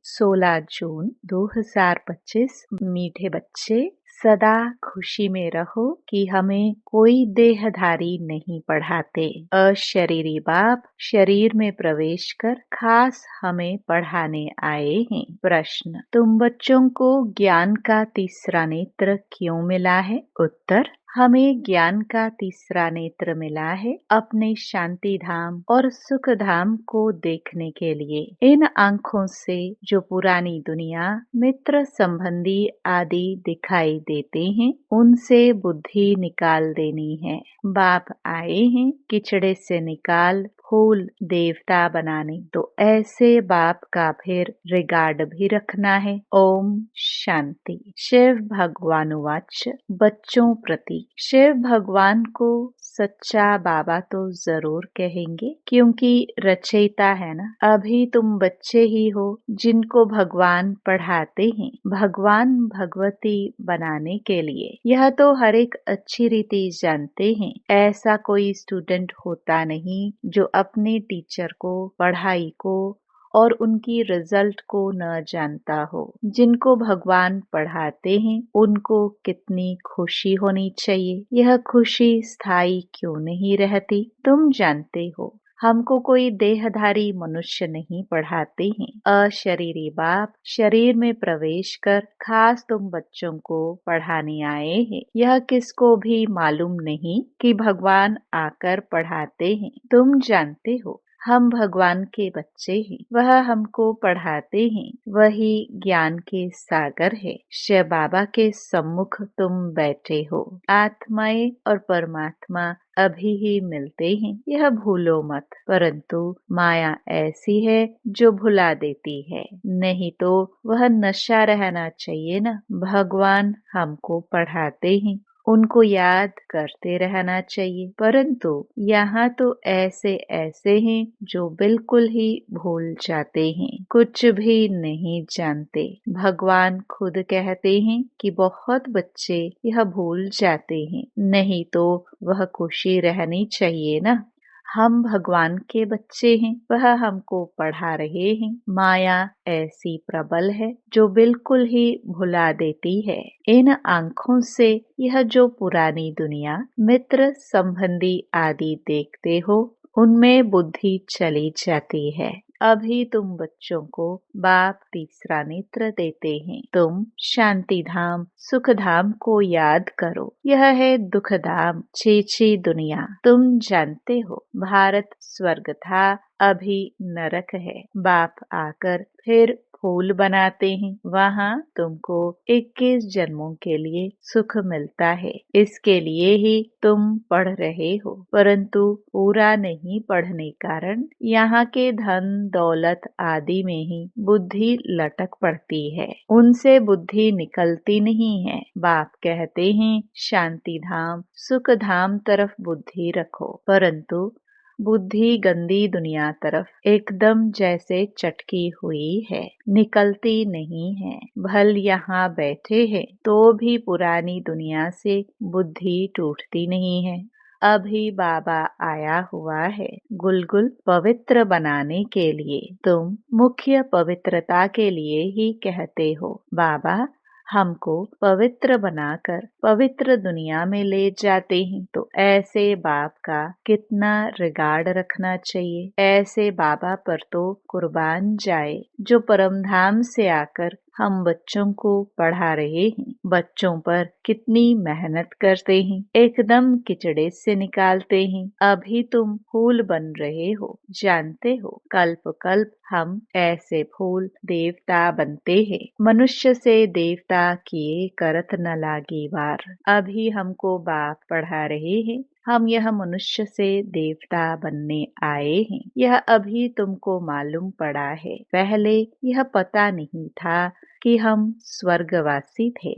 16 जून 2025। मीठे बच्चे, सदा खुशी में रहो कि हमें कोई देहधारी नहीं पढ़ाते। अशरीरी बाप शरीर में प्रवेश कर खास हमें पढ़ाने आए हैं। प्रश्न: तुम बच्चों को ज्ञान का तीसरा नेत्र क्यों मिला है? उत्तर: हमें ज्ञान का तीसरा नेत्र मिला है अपने शांति धाम और सुख धाम को देखने के लिए। इन आँखों से जो पुरानी दुनिया, मित्र, संबंधी आदि दिखाई देते हैं, उनसे बुद्धि निकाल देनी है। बाप आए हैं किचड़े से निकाल फूल देवता बनाने, तो ऐसे बाप का फिर रिगार्ड भी रखना है। ओम शांति। शिव भगवानुवाच बच्चों प्रति। शिव भगवान को सच्चा बाबा तो जरूर कहेंगे, क्योंकि रचयिता है ना। अभी तुम बच्चे ही हो जिनको भगवान पढ़ाते हैं, भगवान भगवती बनाने के लिए। यह तो हर एक अच्छी रीति जानते हैं। ऐसा कोई स्टूडेंट होता नहीं जो अपने टीचर को, पढ़ाई को और उनकी रिजल्ट को न जानता हो। जिनको भगवान पढ़ाते हैं उनको कितनी खुशी होनी चाहिए। यह खुशी स्थायी क्यों नहीं रहती? तुम जानते हो हमको कोई देहधारी मनुष्य नहीं पढ़ाते हैं। अशरीरी बाप शरीर में प्रवेश कर खास तुम बच्चों को पढ़ाने आए हैं। यह किसको भी मालूम नहीं कि भगवान आकर पढ़ाते हैं। तुम जानते हो हम भगवान के बच्चे हैं, वह हमको पढ़ाते हैं। वही ज्ञान के सागर है। शिव बाबा के सम्मुख तुम बैठे हो। आत्माएं और परमात्मा अभी ही मिलते हैं, यह भूलो मत। परंतु माया ऐसी है जो भुला देती है, नहीं तो वह नशा रहना चाहिए ना। भगवान हमको पढ़ाते हैं, उनको याद करते रहना चाहिए। परंतु यहाँ तो ऐसे ऐसे हैं जो बिल्कुल ही भूल जाते हैं, कुछ भी नहीं जानते। भगवान खुद कहते हैं कि बहुत बच्चे यह भूल जाते हैं, नहीं तो वह खुशी रहनी चाहिए ना। हम भगवान के बच्चे हैं, वह हमको पढ़ा रहे हैं। माया ऐसी प्रबल है जो बिल्कुल ही भुला देती है। इन आँखों से यह जो पुरानी दुनिया, मित्र, संबंधी आदि देखते हो, उनमें बुद्धि चली जाती है। अभी तुम बच्चों को बाप तीसरा नेत्र देते हैं। तुम शांति धाम, सुख धाम को याद करो। यह है दुख धाम, छीछी दुनिया। तुम जानते हो भारत स्वर्ग था, अभी नरक है। बाप आकर फिर फूल बनाते हैं, वहाँ तुमको 21 जन्मों के लिए सुख मिलता है। इसके लिए ही तुम पढ़ रहे हो, परंतु पूरा नहीं पढ़ने कारण यहाँ के धन दौलत आदि में ही बुद्धि लटक पड़ती है, उनसे बुद्धि निकलती नहीं है। बाप कहते हैं शांति धाम, सुख धाम तरफ बुद्धि रखो, परंतु बुद्धि गंदी दुनिया तरफ एकदम जैसे चटकी हुई है, निकलती नहीं है। भल यहाँ बैठे हैं तो भी पुरानी दुनिया से बुद्धि टूटती नहीं है। अभी बाबा आया हुआ है गुलगुल पवित्र बनाने के लिए। तुम मुख्य पवित्रता के लिए ही कहते हो। बाबा हमको पवित्र बनाकर पवित्र दुनिया में ले जाते हैं, तो ऐसे बाप का कितना रिगार्ड रखना चाहिए। ऐसे बाबा पर तो कुर्बान जाए जो परमधाम से आकर हम बच्चों को पढ़ा रहे हैं। बच्चों पर कितनी मेहनत करते हैं, एकदम किचड़े से निकालते हैं। अभी तुम फूल बन रहे हो, जानते हो कल्प कल्प हम ऐसे फूल देवता बनते हैं। मनुष्य से देवता किए करत न लागी वार। अभी हमको बाप पढ़ा रहे हैं, हम यह मनुष्य से देवता बनने आए हैं। यह अभी तुमको मालूम पड़ा है, पहले यह पता नहीं था कि हम स्वर्गवासी थे।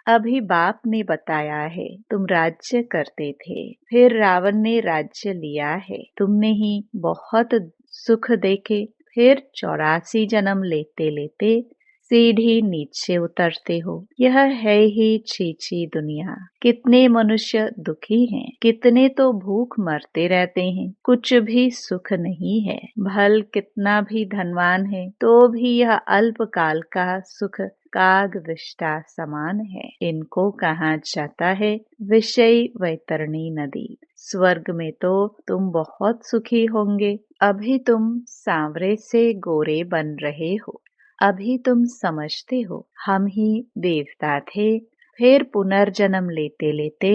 अभी बाप ने बताया है तुम राज्य करते थे, फिर रावण ने राज्य लिया है। तुमने ही बहुत सुख देखे, फिर 84 जन्म लेते लेते सीढ़ी नीचे उतरते हो। यह है ही छीछी दुनिया। कितने मनुष्य दुखी हैं, कितने तो भूख मरते रहते हैं। कुछ भी सुख नहीं है। भल कितना भी धनवान है तो भी यह अल्पकाल का सुख काग विष्टा समान है। इनको कहा जाता है विषय वैतरणी नदी। स्वर्ग में तो तुम बहुत सुखी होंगे। अभी तुम सांवरे से गोरे बन रहे हो। अभी तुम समझते हो हम ही देवता थे, फिर पुनर्जन्म लेते लेते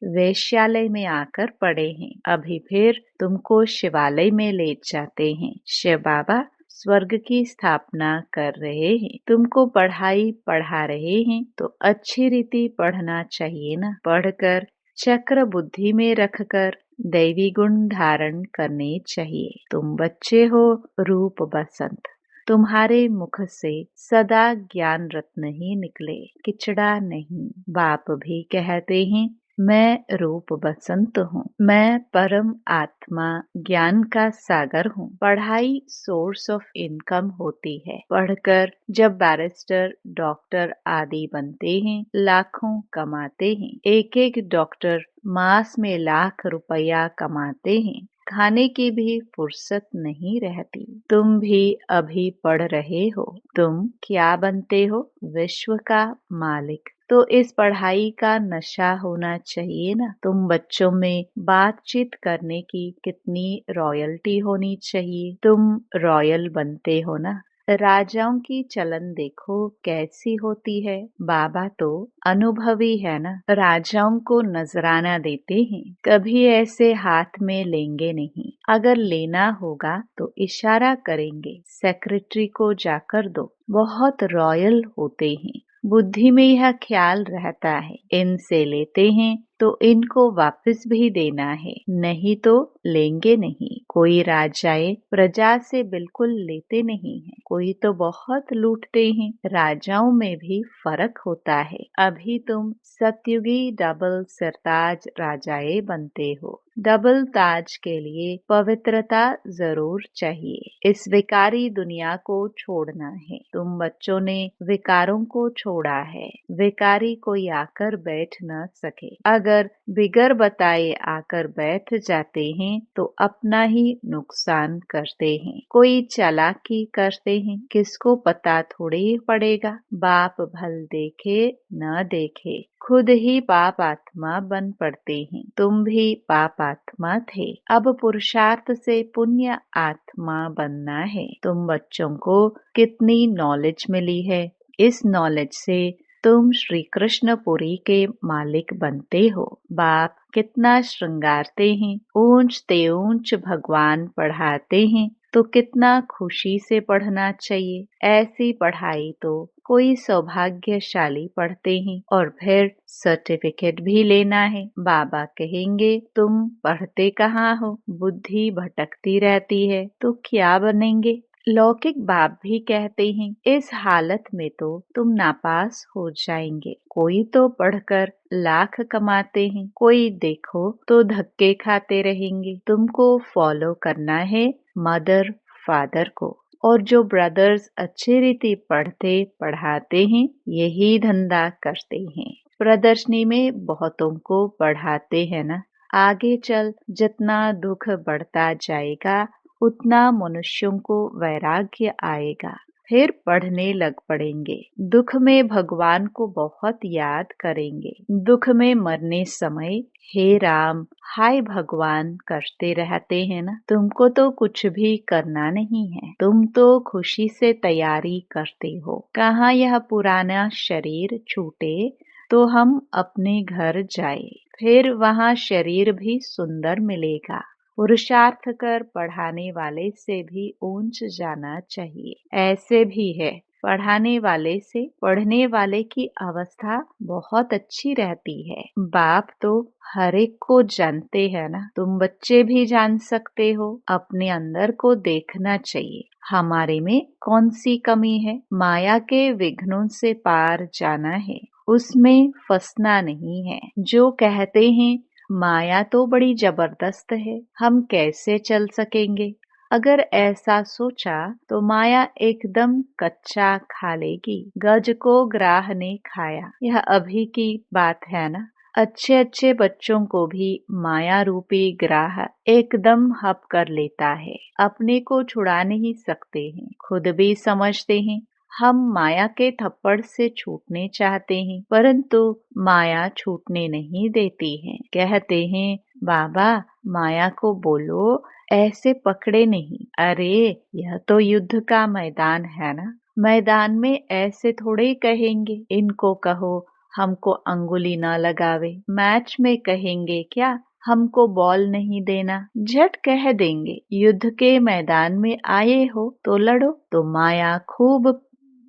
वेश्यालय में आकर पड़े हैं। अभी फिर तुमको शिवालय में ले जाते हैं। शिव बाबा स्वर्ग की स्थापना कर रहे हैं। तुमको पढ़ाई पढ़ा रहे हैं तो अच्छी रीति पढ़ना चाहिए ना। पढ़कर चक्र बुद्धि में रखकर दैवी गुण धारण करने चाहिए। तुम बच्चे हो रूप बसंत। तुम्हारे मुख से सदा ज्ञान रत्न ही निकले, किचड़ा नहीं। बाप भी कहते हैं मैं रूप बसंत हूँ, मैं परम आत्मा ज्ञान का सागर हूँ। पढ़ाई सोर्स ऑफ इनकम होती है। पढ़कर जब बैरिस्टर, डॉक्टर आदि बनते हैं, लाखों कमाते हैं। एक एक डॉक्टर मास में लाख रुपया कमाते हैं। खाने की भी फुर्सत नहीं रहती। तुम भी अभी पढ़ रहे हो। तुम क्या बनते हो? विश्व का मालिक। तो इस पढ़ाई का नशा होना चाहिए ना। तुम बच्चों में बातचीत करने की कितनी रॉयल्टी होनी चाहिए। तुम रॉयल बनते हो ना। राजाओं की चलन देखो कैसी होती है। बाबा तो अनुभवी है ना। राजाओं को नजराना देते हैं, कभी ऐसे हाथ में लेंगे नहीं। अगर लेना होगा तो इशारा करेंगे, सेक्रेटरी को जाकर दो। बहुत रॉयल होते हैं। बुद्धि में यह ख्याल रहता है इनसे लेते हैं तो इनको वापस भी देना है, नहीं तो लेंगे नहीं। कोई राजाए प्रजा से बिल्कुल लेते नहीं है, कोई तो बहुत लूटते हैं। राजाओं में भी फर्क होता है। अभी तुम सतयुगी डबल सरताज राजाए बनते हो। डबल ताज के लिए पवित्रता जरूर चाहिए। इस विकारी दुनिया को छोड़ना है। तुम बच्चों ने विकारों को छोड़ा है। विकारी कोई आकर बैठ न सके। अगर बिगर बताए आकर बैठ जाते हैं तो अपना ही नुकसान करते हैं। कोई चालाकी करते हैं, किसको पता थोड़े ही पड़ेगा। बाप भल देखे न देखे, खुद ही पाप आत्मा बन पड़ते हैं। तुम भी पाप आत्मा थे, अब पुरुषार्थ से पुण्य आत्मा बनना है। तुम बच्चों को कितनी नॉलेज मिली है। इस नॉलेज से तुम श्री कृष्णपुरी के मालिक बनते हो। बाप कितना श्रृंगारते हैं, ऊंचते ऊंच भगवान पढ़ाते हैं तो कितना खुशी से पढ़ना चाहिए। ऐसी पढ़ाई तो कोई सौभाग्यशाली पढ़ते हैं और फिर सर्टिफिकेट भी लेना है। बाबा कहेंगे तुम पढ़ते कहाँ हो, बुद्धि भटकती रहती है तो क्या बनेंगे। लौकिक बाप भी कहते हैं इस हालत में तो तुम नापास हो जाएंगे। कोई तो पढ़कर लाख कमाते हैं, कोई देखो तो धक्के खाते रहेंगे। तुमको फॉलो करना है मदर फादर को। और जो ब्रदर्स अच्छी रीति पढ़ते पढ़ाते हैं यही धंधा करते हैं। प्रदर्शनी में बहुतों को पढ़ाते हैं ना। आगे चल जितना दुख बढ़ता जाएगा उतना मनुष्यों को वैराग्य आएगा, फिर पढ़ने लग पड़ेंगे। दुख में भगवान को बहुत याद करेंगे। दुख में मरने समय हे राम हाय भगवान करते रहते हैं ना। तुमको तो कुछ भी करना नहीं है, तुम तो खुशी से तैयारी करते हो। कहाँ यह पुराना शरीर छूटे तो हम अपने घर जाए, फिर वहाँ शरीर भी सुंदर मिलेगा। पुरुषार्थ कर पढ़ाने वाले से भी ऊंच जाना चाहिए। ऐसे भी है पढ़ाने वाले से पढ़ने वाले की अवस्था बहुत अच्छी रहती है। बाप तो हर एक को जानते हैं ना। तुम बच्चे भी जान सकते हो। अपने अंदर को देखना चाहिए, हमारे में कौन सी कमी है। माया के विघ्नों से पार जाना है, उसमें फंसना नहीं है। जो कहते हैं माया तो बड़ी जबरदस्त है, हम कैसे चल सकेंगे। अगर ऐसा सोचा तो माया एकदम कच्चा खा लेगी। गज को ग्राह ने खाया, यह अभी की बात है ना। अच्छे अच्छे बच्चों को भी माया रूपी ग्राह एकदम हप कर लेता है। अपने को छुड़ा नहीं सकते हैं, खुद भी समझते हैं। हम माया के थप्पड़ से छूटने चाहते हैं, परंतु माया छूटने नहीं देती है। कहते हैं, बाबा माया को बोलो ऐसे पकड़े नहीं। अरे यह तो युद्ध का मैदान है ना, मैदान में ऐसे थोड़े कहेंगे, इनको कहो हमको अंगुली न लगावे। मैच में कहेंगे क्या, हमको बॉल नहीं देना, झट कह देंगे। युद्ध के मैदान में आए हो तो लड़ो। तो माया खूब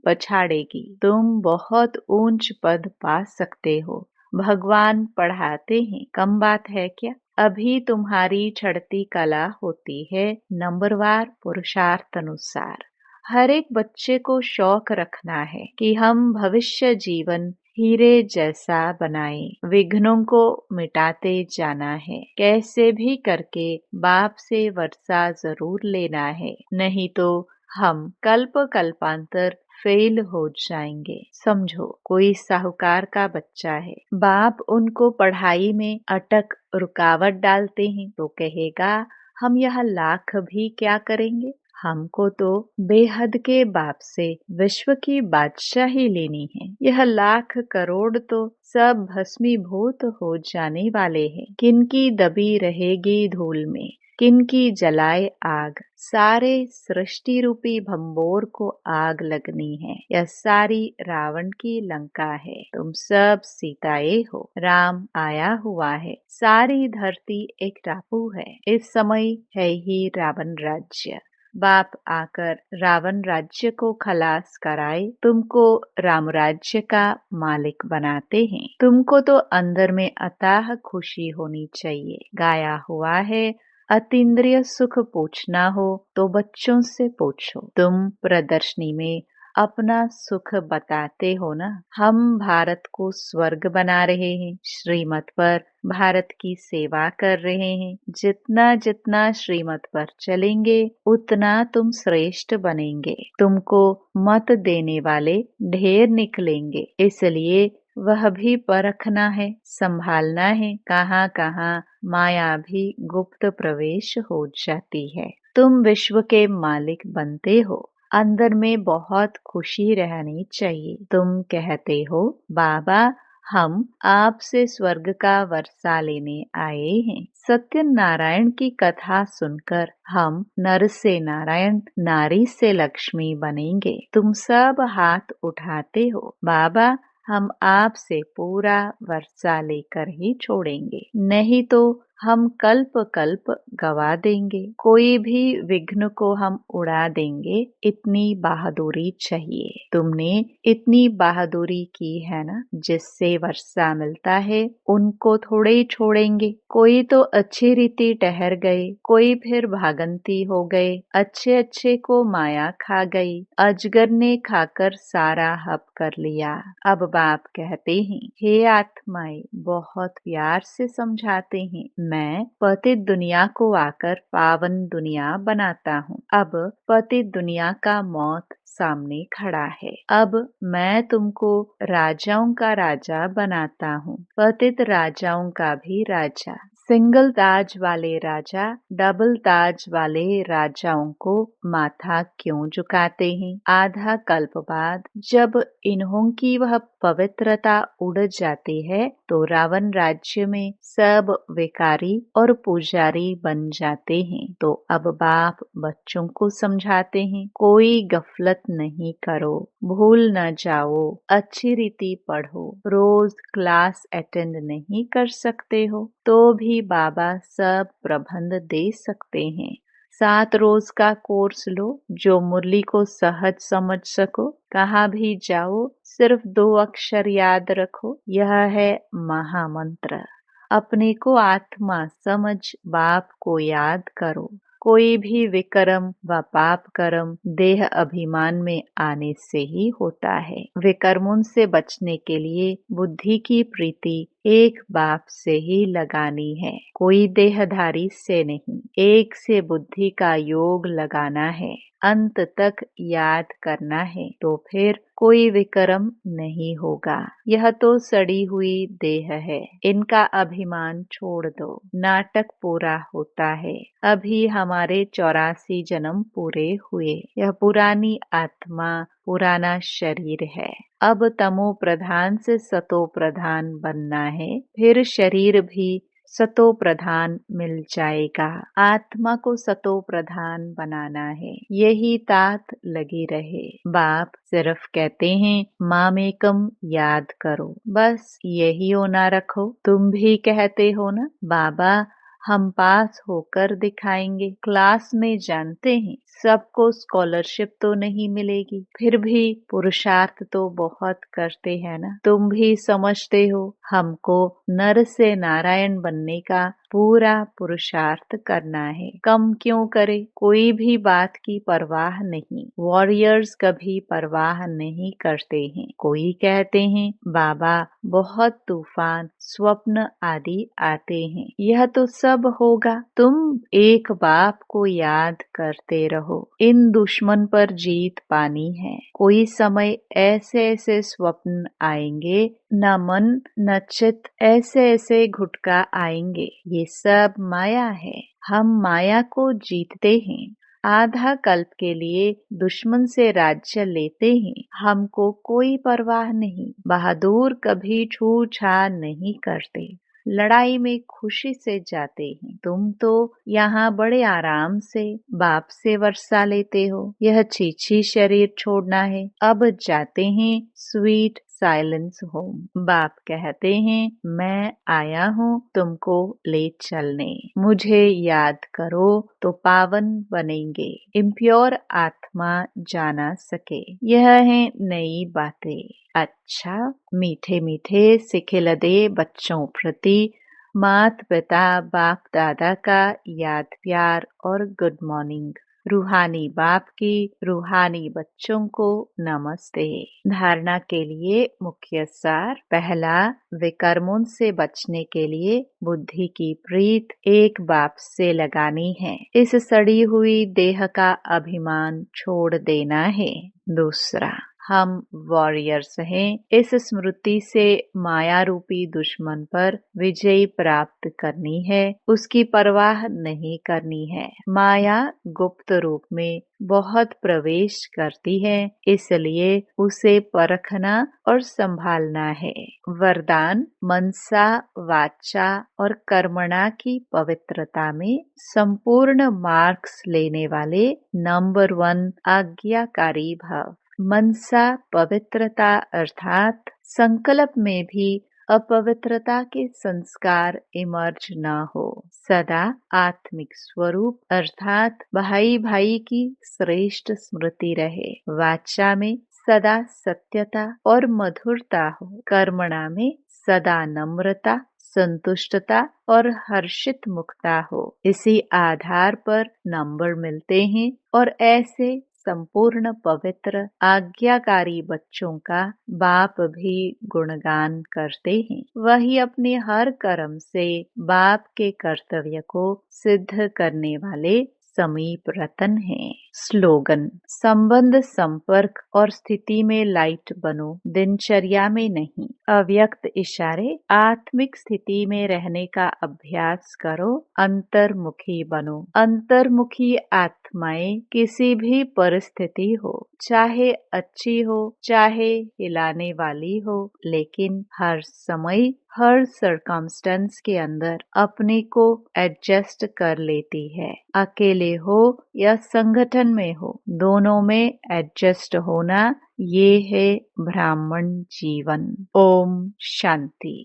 पछाड़ेगी, तुम बहुत ऊंच पद पा सकते हो। भगवान पढ़ाते हैं, कम बात है क्या। अभी तुम्हारी चढ़ती कला होती है नंबरवार पुरुषार्थ अनुसार। हर एक बच्चे को शौक रखना है कि हम भविष्य जीवन हीरे जैसा बनाएं। विघ्नों को मिटाते जाना है। कैसे भी करके बाप से वर्षा जरूर लेना है, नहीं तो हम कल्प कल्पांतर फेल हो जाएंगे। समझो कोई साहूकार का बच्चा है, बाप उनको पढ़ाई में अटक रुकावट डालते हैं तो कहेगा हम यह लाख भी क्या करेंगे, हमको तो बेहद के बाप से विश्व की बादशाही लेनी है। यह लाख करोड़ तो सब भस्मीभूत हो जाने वाले हैं। किनकी दबी रहेगी धूल में, किनकी जलाए आग। सारे सृष्टि रूपी भंबोर को आग लगनी है। यह सारी रावण की लंका है। तुम सब सीताए हो, राम आया हुआ है। सारी धरती एक टापू है। इस समय है ही रावण राज्य। बाप आकर रावण राज्य को खलास कराए, तुमको राम राज्य का मालिक बनाते हैं। तुमको तो अंदर में अथाह खुशी होनी चाहिए। गाया हुआ है, अतीन्द्रिय सुख पूछना हो तो बच्चों से पूछो। तुम प्रदर्शनी में अपना सुख बताते हो ना। हम भारत को स्वर्ग बना रहे हैं, श्रीमत पर भारत की सेवा कर रहे हैं। जितना जितना श्रीमत पर चलेंगे उतना तुम श्रेष्ठ बनेंगे। तुमको मत देने वाले ढेर निकलेंगे, इसलिए वह भी परखना है, संभालना है। कहाँ कहाँ माया भी गुप्त प्रवेश हो जाती है। तुम विश्व के मालिक बनते हो, अंदर में बहुत खुशी रहनी चाहिए। तुम कहते हो बाबा हम आपसे स्वर्ग का वर्षा लेने आए हैं। सत्यनारायण की कथा सुनकर हम नर से नारायण, नारी से लक्ष्मी बनेंगे। तुम सब हाथ उठाते हो, बाबा हम आपसे पूरा वर्षा लेकर ही छोड़ेंगे, नहीं तो हम कल्प कल्प गवा देंगे। कोई भी विघ्न को हम उड़ा देंगे। इतनी बहादुरी चाहिए। तुमने इतनी बहादुरी की है ना, जिससे वर्षा मिलता है उनको थोड़े ही छोड़ेंगे। कोई तो अच्छी रीति ठहर गए, कोई फिर भागंती हो गए। अच्छे अच्छे को माया खा गई, अजगर ने खाकर सारा हप कर लिया। अब बाप कहते हैं, हे आत्माएं, बहुत प्यार से समझाते हैं, मैं पतित दुनिया को आकर पावन दुनिया बनाता हूँ। अब पतित दुनिया का मौत सामने खड़ा है। अब मैं तुमको राजाओं का राजा बनाता हूँ, पतित राजाओं का भी राजा। सिंगल ताज वाले राजा डबल ताज वाले राजाओं को माथा क्यों झुकाते हैं? आधा कल्प बाद जब इन्हों की वह पवित्रता उड़ जाती है तो रावण राज्य में सब विकारी और पुजारी बन जाते हैं। तो अब बाप बच्चों को समझाते हैं, कोई गफलत नहीं करो, भूल न जाओ, अच्छी रीति पढ़ो। रोज क्लास अटेंड नहीं कर सकते हो तो भी बाबा सब प्रबंध दे सकते हैं। 7 रोज का कोर्स लो, जो मुरली को सहज समझ सको। कहाँ भी जाओ सिर्फ 2 अक्षर याद रखो, यह है महामंत्र। अपने को आत्मा समझ बाप को याद करो। कोई भी विकर्म व पाप कर्म देह अभिमान में आने से ही होता है। विकर्मों से बचने के लिए बुद्धि की प्रीति एक बाप से ही लगानी है, कोई देहधारी से नहीं। एक से बुद्धि का योग लगाना है, अंत तक याद करना है, तो फिर कोई विक्रम नहीं होगा। यह तो सड़ी हुई देह है, इनका अभिमान छोड़ दो। नाटक पूरा होता है, अभी हमारे 84 जन्म पूरे हुए। यह पुरानी आत्मा, पुराना शरीर है। अब तमो प्रधान से सतो प्रधान बनना है, फिर शरीर भी सतो प्रधान मिल जाएगा। आत्मा को सतो प्रधान बनाना है, यही तात लगी रहे। बाप सिर्फ कहते हैं मामेकम याद करो, बस यही होना रखो। तुम भी कहते हो ना बाबा हम पास होकर दिखाएंगे। क्लास में जानते हैं सबको स्कॉलरशिप तो नहीं मिलेगी, फिर भी पुरुषार्थ तो बहुत करते हैं ना। तुम भी समझते हो हमको नर से नारायण बनने का पूरा पुरुषार्थ करना है। कम क्यों करे, कोई भी बात की परवाह नहीं। वॉरियर्स कभी परवाह नहीं करते हैं। कोई कहते हैं बाबा बहुत तूफान स्वप्न आदि आते हैं, यह तो सब होगा। तुम एक बाप को याद करते रहो। इन दुश्मन पर जीत पानी है। कोई समय ऐसे ऐसे स्वप्न आएंगे, न मन न चित, ऐसे ऐसे घुटका आएंगे। ये सब माया है, हम माया को जीतते हैं। आधा कल्प के लिए दुश्मन से राज्य लेते हैं, हमको कोई परवाह नहीं। बहादुर कभी छूछा नहीं करते, लड़ाई में खुशी से जाते हैं। तुम तो यहाँ बड़े आराम से बाप से वर्षा लेते हो। यह छीछी शरीर छोड़ना है, अब जाते हैं स्वीट साइलेंस होम। बाप कहते हैं मैं आया हूँ तुमको ले चलने। मुझे याद करो तो पावन बनेंगे, इम्प्योर आत्मा जाना सके। यह है नई बातें। अच्छा, मीठे मीठे सिखिलदे बच्चों प्रति मात पिता बाप दादा का याद प्यार और गुड मॉर्निंग। रूहानी बाप की रूहानी बच्चों को नमस्ते। धारणा के लिए मुख्य सार। पहला, विकर्मों से बचने के लिए बुद्धि की प्रीत एक बाप से लगानी है। इस सड़ी हुई देह का अभिमान छोड़ देना है। दूसरा, हम वॉरियर्स हैं, इस स्मृति से माया रूपी दुश्मन पर विजय प्राप्त करनी है, उसकी परवाह नहीं करनी है। माया गुप्त रूप में बहुत प्रवेश करती है, इसलिए उसे परखना और संभालना है। वरदान, मनसा वाचा और कर्मणा की पवित्रता में संपूर्ण मार्क्स लेने वाले नंबर 1 आज्ञाकारी भाव। मनसा पवित्रता अर्थात संकल्प में भी अपवित्रता के संस्कार इमर्ज न हो। सदा आत्मिक स्वरूप अर्थात भाई भाई की श्रेष्ठ स्मृति रहे। वाचा में सदा सत्यता और मधुरता हो। कर्मणा में सदा नम्रता, संतुष्टता और हर्षित मुक्ता हो। इसी आधार पर नंबर मिलते हैं और ऐसे संपूर्ण पवित्र आज्ञाकारी बच्चों का बाप भी गुणगान करते हैं। वही अपने हर कर्म से बाप के कर्तव्य को सिद्ध करने वाले समीप रतन है। स्लोगन, संबंध संपर्क और स्थिति में लाइट बनो, दिनचर्या में नहीं। अव्यक्त इशारे, आत्मिक स्थिति में रहने का अभ्यास करो, अंतर्मुखी बनो। अंतर्मुखी आत्माएं किसी भी परिस्थिति हो, चाहे अच्छी हो चाहे हिलाने वाली हो, लेकिन हर समय हर सर्कमस्टेंस के अंदर अपने को एडजस्ट कर लेती है। अकेले हो या संगठन में हो, दोनों में एडजस्ट होना, ये है ब्राह्मण जीवन। ओम शांति।